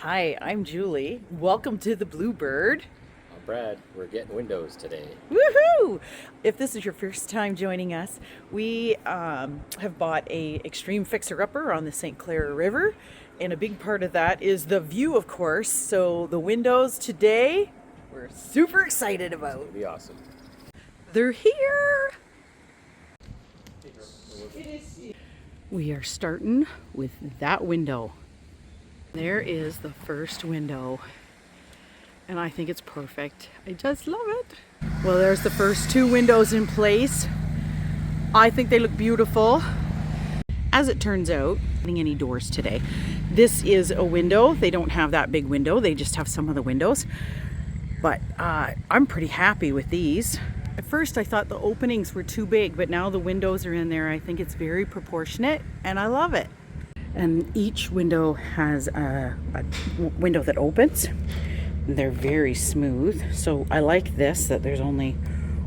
Hi, I'm Julie. Welcome to the Bluebird. Brad, we're getting windows today. Woohoo! If this is your first time joining us, we have bought a extreme fixer-upper on the St. Clair River, and a big part of that is the view, of course. So the windows today, we're super excited about. It'll be awesome. They're here. We are starting with that window. There is the first window, and I think it's perfect. I just love it. Well, there's the first two windows in place. I think they look beautiful. As it turns out, getting any doors today. This is a window. They don't have that big window. They just have some of the windows. But I'm pretty happy with these. At first I thought the openings were too big, but now the windows are in there. I think it's very proportionate and I love it. And each window has a window that opens. They're very smooth. So I like this, that there's only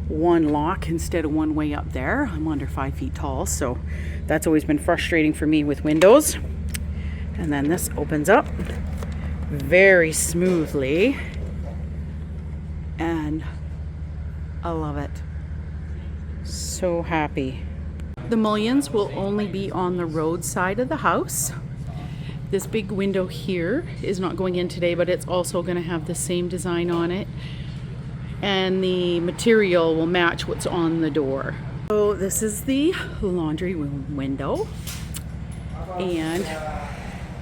one lock instead of one way up there. I'm under 5 feet tall, so that's always been frustrating for me with windows. And then this opens up very smoothly. And I love it. So happy. The mullions will only be on the road side of the house. This big window here is not going in today, but it's also going to have the same design on it. And the material will match what's on the door. So this is the laundry room window. And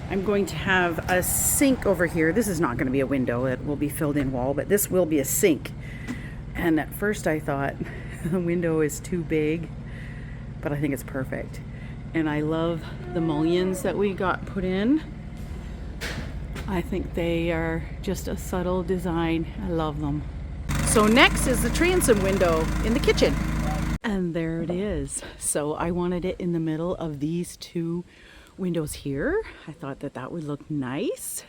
I'm going to have a sink over here. This is not going to be a window. It will be filled in wall, but this will be a sink. And at first I thought the window is too big, but I think it's perfect. And I love the mullions that we got put in. I think they are just a subtle design. I love them. So next is the transom window in the kitchen. And there it is. So I wanted it in the middle of these two windows here. I thought that that would look nice.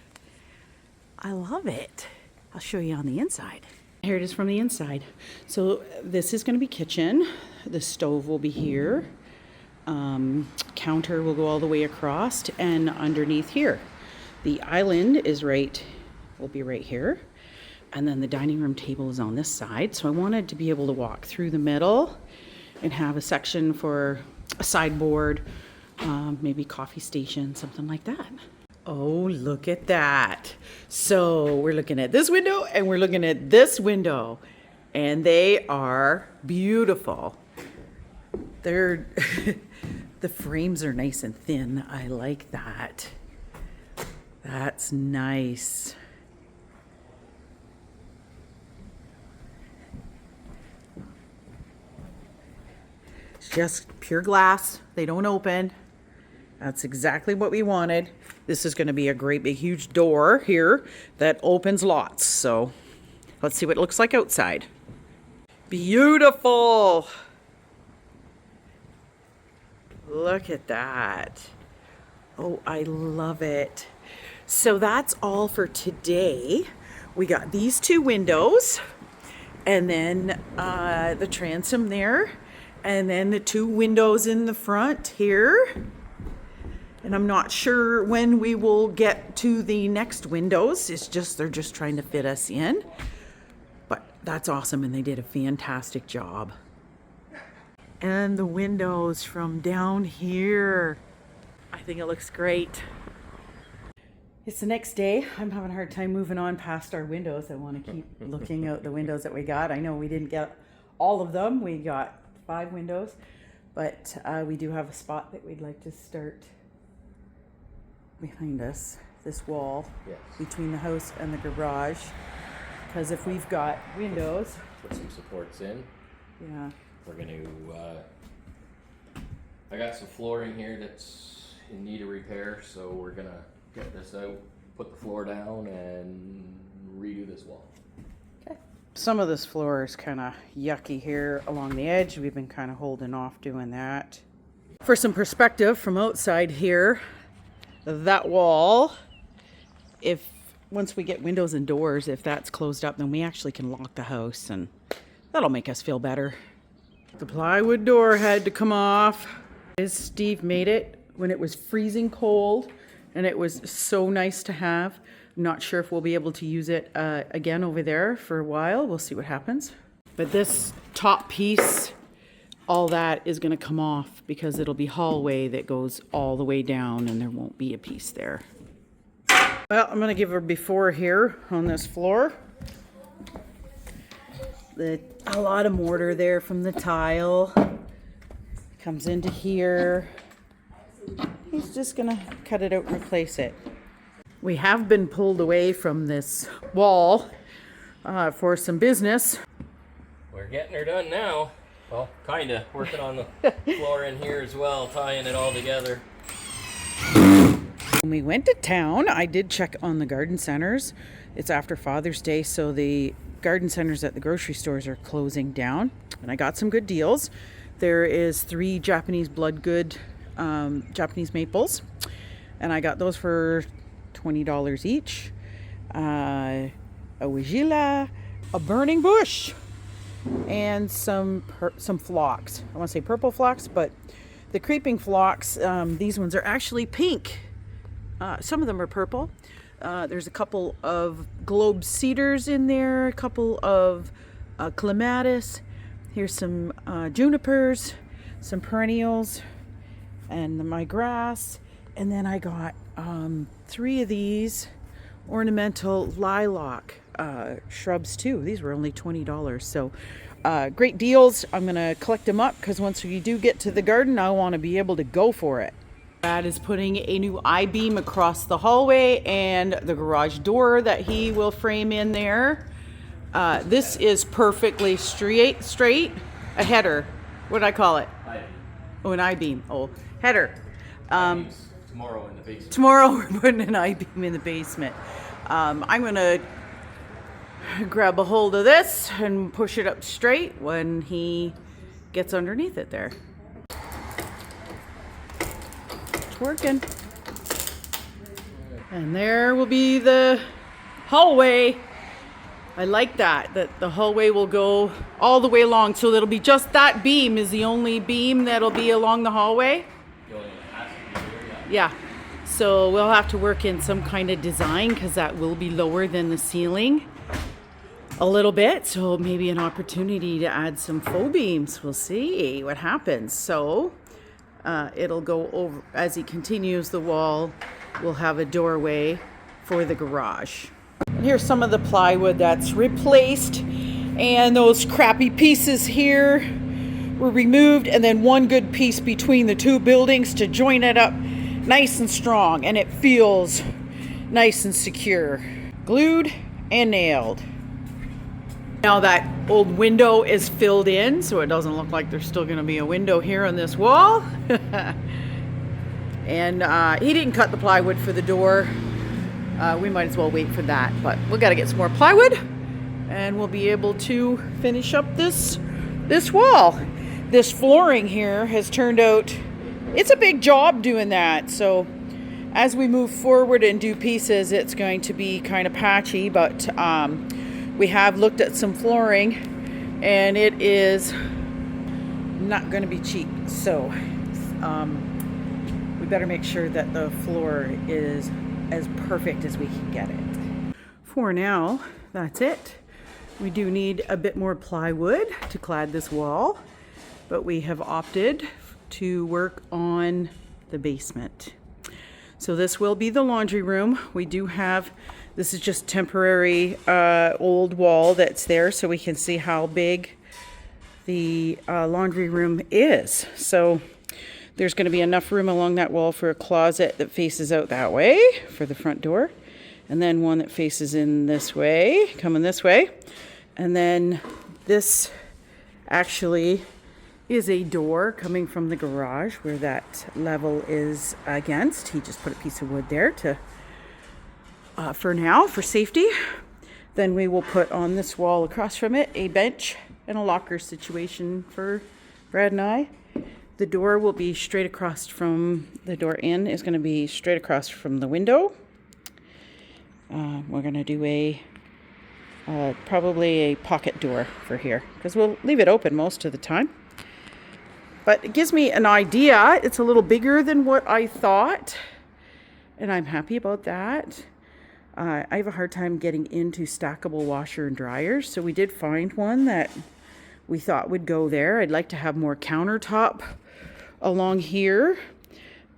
I love it. I'll show you on the inside. Here it is from the inside. So this is going to be kitchen. The stove will be here. Counter will go all the way across and underneath here. The island is will be right here. And then the dining room table is on this side. So I wanted to be able to walk through the middle and have a section for a sideboard, maybe coffee station, something like that. Oh, look at that. So we're looking at this window and we're looking at this window, and they are beautiful. They're the frames are nice and thin. I like that. That's nice. It's just pure glass. They don't open. That's exactly what we wanted. This is going to be a great big huge door here that opens lots. So let's see what it looks like outside. Beautiful. Look at that. Oh, I love it. So that's all for today. We got these two windows and then the transom there, and then the two windows in the front here. And I'm not sure when we will get to the next windows. It's just, they're just trying to fit us in. But that's awesome, and they did a fantastic job. And the windows from down here. I think it looks great. It's the next day. I'm having a hard time moving on past our windows. I want to keep looking out the windows that we got. I know we didn't get all of them. We got 5 windows, but we do have a spot that we'd like to start behind us, this wall. Yes. Between the house and the garage, because if we've got windows, Put some supports in. yeah, We're going to, I got some flooring here that's in need of repair, so we're going to get this out, put the floor down, and redo this wall. okay. Some of this floor is kind of yucky here along the edge. We've been kind of holding off doing that. For some perspective from outside here, that wall, once we get windows and doors, if that's closed up, then we actually can lock the house, and that'll make us feel better. The plywood door had to come off. Steve made it when it was freezing cold, and it was so nice to have. I'm not sure if we'll be able to use it again over there for a while. We'll see what happens. But this top piece, all that is going to come off because it'll be hallway that goes all the way down and there won't be a piece there. Well, I'm going to give a before here on this floor. A lot of mortar there from the tile. Comes into here. He's just going to cut it out and replace it. We have been pulled away from this wall for some business. We're getting her done now. Well, kinda. Working on the floor in here as well, tying it all together. When we went to town, I did check on the garden centers. It's after Father's Day, so the garden centers at the grocery stores are closing down. And I got some good deals. There is 3 Japanese blood good Japanese maples. And I got those for $20 each. A wigila, a burning bush, and some phlox. I want to say purple phlox, but the creeping phlox, these ones are actually pink. Some of them are purple. There's a couple of globe cedars in there, a couple of clematis. Here's some junipers, some perennials, and my grass. And then I got 3 of these ornamental lilac shrubs too. These were only $20. So great deals. I'm going to collect them up because once we do get to the garden, I want to be able to go for it. Brad is putting a new I-beam across the hallway and the garage door that he will frame in there. This is perfectly straight. A header. What did I call it? I-beam. Oh, an I-beam. Oh, header. Tomorrow in the basement. Tomorrow we're putting an I-beam in the basement. I'm going to grab a hold of this and push it up straight when he gets underneath it there. It's working. And there will be the hallway. I like that the hallway will go all the way along. So that'll be just that beam is the only beam that'll be along the hallway. Yeah. So we'll have to work in some kind of design because that will be lower than the ceiling a little bit. So maybe an opportunity to add some faux beams. We'll see what happens. So it'll go over as he continues the wall. We'll have a doorway for the garage. And here's some of the plywood that's replaced, and those crappy pieces here were removed, and then one good piece between the 2 buildings to join it up nice and strong, and it feels nice and secure. Glued and nailed. Now that old window is filled in, so it doesn't look like there's still going to be a window here on this wall. And he didn't cut the plywood for the door. We might as well wait for that, but we've got to get some more plywood and we'll be able to finish up this wall. This flooring here has turned out, it's a big job doing that. So as we move forward and do pieces, it's going to be kind of patchy, but we have looked at some flooring and it is not going to be cheap. So we better make sure that the floor is as perfect as we can get it. For now, that's it. We do need a bit more plywood to clad this wall, but we have opted to work on the basement. So this will be the laundry room. We do have, this is just temporary old wall that's there so we can see how big the laundry room is. So there's going to be enough room along that wall for a closet that faces out that way for the front door. And then one that faces in this way, coming this way. And then this actually is a door coming from the garage where that level is against. He just put a piece of wood there to, for now, for safety. Then we will put on this wall across from it a bench and a locker situation for Brad and I. The door will be straight across from, the door in is going to be straight across from the window. We're going to do probably a pocket door for here because we'll leave it open most of the time. But it gives me an idea. It's a little bigger than what I thought. and I'm happy about that. I have a hard time getting into stackable washer and dryers, so we did find one that we thought would go there. I'd like to have more countertop along here.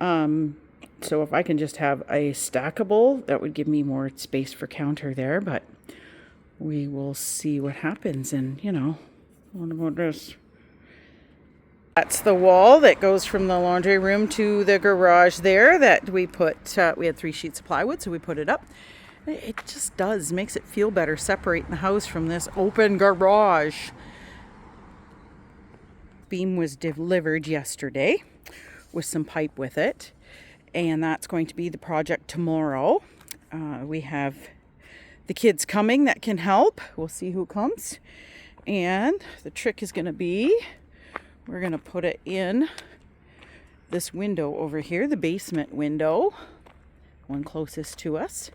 So if I can just have a stackable, that would give me more space for counter there, but we will see what happens. And, you know, what about this? That's the wall that goes from the laundry room to the garage there that we put, we had 3 sheets of plywood, so we put it up. It just does, makes it feel better separating the house from this open garage. Beam was delivered yesterday with some pipe with it, and that's going to be the project tomorrow. We have the kids coming that can help. We'll see who comes. And the trick is going to be, we're going to put it in this window over here, the basement window, one closest to us.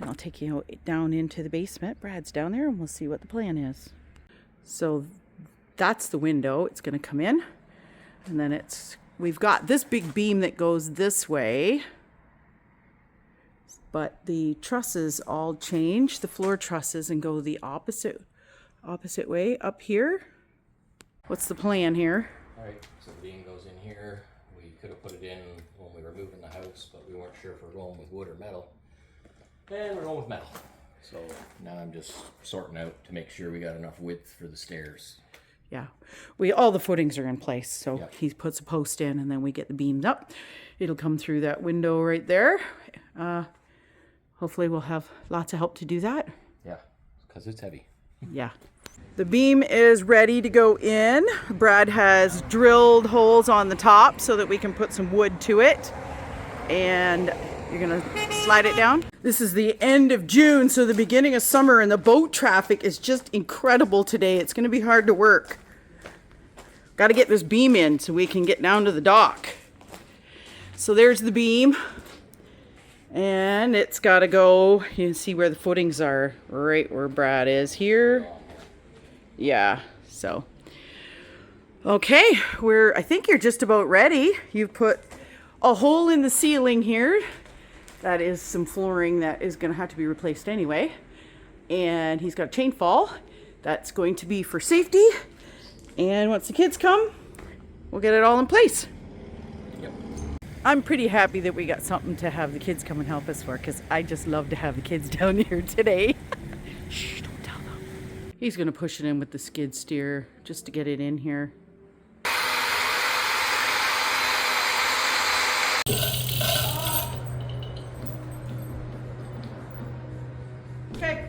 And I'll take you down into the basement. Brad's down there, and we'll see what the plan is. So that's the window. It's going to come in, and then we've got this big beam that goes this way, but the trusses all change, the floor trusses, and go the opposite way up here. What's the plan here? All right, so the beam goes in here. We could have put it in when we were moving the house, but we weren't sure if we're going with wood or metal. And we're going with metal. So now I'm just sorting out to make sure we got enough width for the stairs. Yeah, all the footings are in place, so Yep. he puts a post in, and then we get the beams up. It'll come through that window right there. Hopefully we'll have lots of help to do that. Yeah, because it's heavy. Yeah. The beam is ready to go in. Brad has drilled holes on the top so that we can put some wood to it. And you're gonna slide it down. This is the end of June, so the beginning of summer, and the boat traffic is just incredible today. It's gonna be hard to work. Got to get this beam in so we can get down to the dock. So there's the beam, and it's got to go. You can see where the footings are, right where Brad is here. Yeah, so okay, I think you're just about ready. You've put a hole in the ceiling here. That is some flooring that is going to have to be replaced anyway. And he's got a chain fall. That's going to be for safety. And once the kids come, we'll get it all in place. Yep. I'm pretty happy that we got something to have the kids come and help us for, because I just love to have the kids down here today. Shh, don't tell them. He's going to push it in with the skid steer just to get it in here. Okay.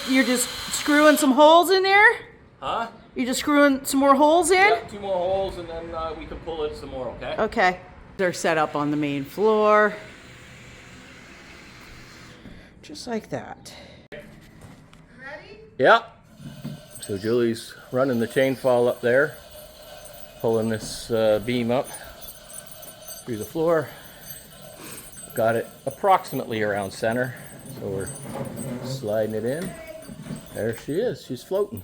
You're just screwing some holes in there? Huh? You're just screwing some more holes in? Yep, 2 more holes, and then we can pull it some more, okay? Okay. They're set up on the main floor. Just like that. Ready? Yep. So Julie's running the chain fall up there, pulling this beam up through the floor. Got it approximately around center, so we're sliding it in. There she is. She's floating.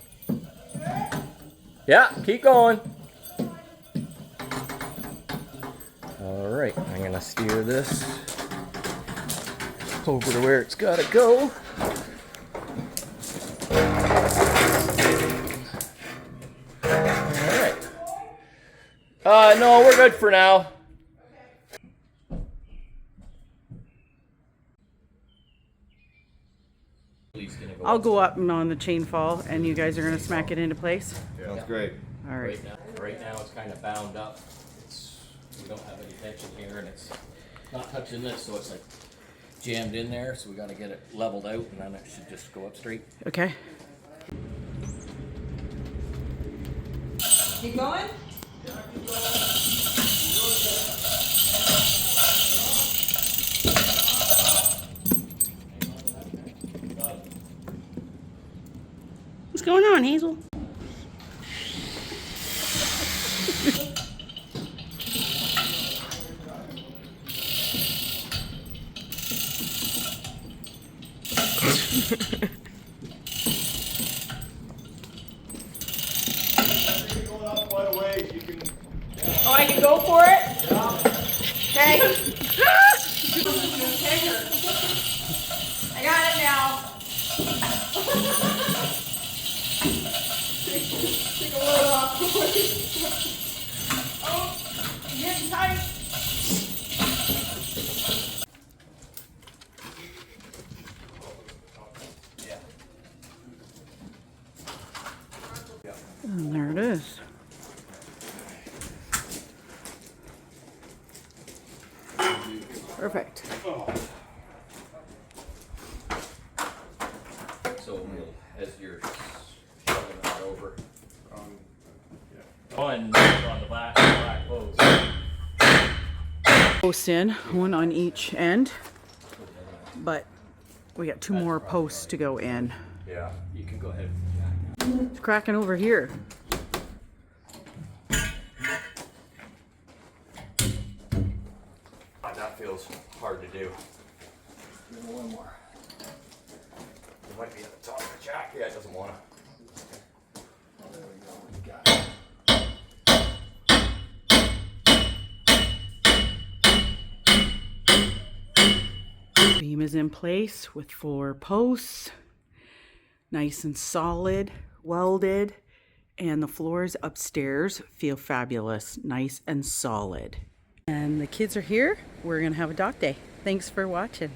Yeah, keep going. All right, I'm gonna steer this over to where it's gotta go. All right. No, we're good for now. I'll go up and on the chain fall, and you guys are going to smack it into place? Sounds great. All right. Right now it's kind of bound up. We don't have any tension here, and it's not touching this, so it's like jammed in there. So we got to get it leveled out, and then it should just go up straight. Okay. Keep going? What's going on, Hazel? Oh, I can go for it? Yeah. Okay. I got it now. Take a load off. Oh, I'm getting tight. And there it is. Perfect. So as you're shoving that over. One on the black post. Post in, one on each end, but we got two more posts to go in. Yeah, you can go ahead. It's cracking over here. That feels hard to do. One more. It might be at the top of the jack. Yeah, it doesn't want to. Oh, there we go. We got it. Beam is in place with 4 posts, nice and solid, welded, and the floors upstairs feel fabulous, nice and solid. And the kids are here. We're gonna have a dock day. Thanks for watching.